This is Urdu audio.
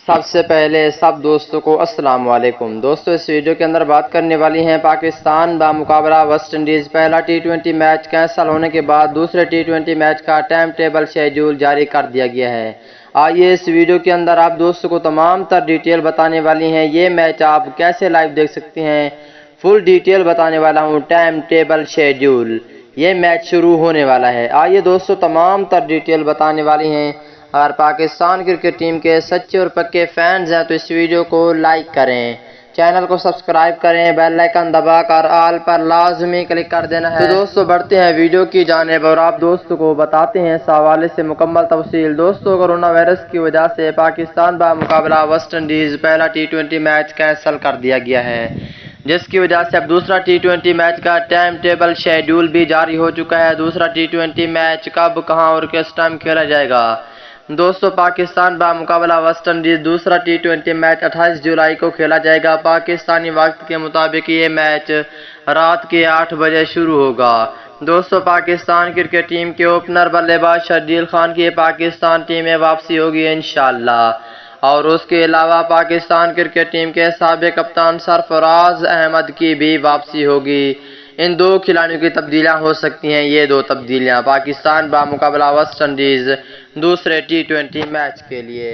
سب سے پہلے سب دوستوں کو السلام علیکم۔ دوستو اس ویڈیو کے اندر بات کرنے والی ہیں پاکستان بمقابلہ ویسٹ انڈیز پہلا ٹی 20 میچ کینسل ہونے کے بعد دوسرے ٹی 20 میچ کا ٹائم ٹیبل شیڈول جاری کر دیا گیا ہے۔ آئیے اس ویڈیو کے اندر آپ دوستوں کو تمام تر ڈیٹیل بتانے والی ہیں، یہ میچ آپ کیسے لائیو دیکھ سکتے ہیں، فل ڈیٹیل بتانے والا ہوں، ٹائم ٹیبل شیڈول، یہ میچ شروع ہونے والا ہے۔ آئیے دوستو تمام تر ڈیٹیل بتانے والی ہیں۔ اگر پاکستان کرکٹ ٹیم کے سچے اور پکے فینز ہیں تو اس ویڈیو کو لائک کریں، چینل کو سبسکرائب کریں، بیل آئیکن دبا کر آل پر لازمی کلک کر دینا ہے۔ تو دوستو بڑھتے ہیں ویڈیو کی جانب اور آپ دوستوں کو بتاتے ہیں اس حوالے سے مکمل تفصیل۔ دوستو کورونا وائرس کی وجہ سے پاکستان بمقابلہ ویسٹ انڈیز پہلا ٹی 20 میچ کینسل کر دیا گیا ہے، جس کی وجہ سے اب دوسرا ٹی 20 میچ کا ٹائم ٹیبل شیڈول بھی جاری ہو چکا ہے۔ دوسرا ٹی 20 میچ کب، کہاں اور کس ٹائم کھیلا جائے گا؟ دوستو پاکستان بمقابلہ ویسٹ انڈیز دوسرا ٹی 20 میچ 28 جولائی کو کھیلا جائے گا۔ پاکستانی وقت کے مطابق یہ میچ رات کے 8 بجے شروع ہوگا۔ دوستو پاکستان کرکٹ ٹیم کے اوپنر بلے باز شرجیل خان کی پاکستان ٹیم میں واپسی ہوگی انشاءاللہ، اور اس کے علاوہ پاکستان کرکٹ ٹیم کے سابق کپتان سرفراز احمد کی بھی واپسی ہوگی۔ ان دو کھلاڑیوں کی تبدیلیاں ہو سکتی ہیں، یہ دو تبدیلیاں پاکستان بمقابلہ ویسٹ انڈیز دوسرے ٹی 20 میچ کے لیے۔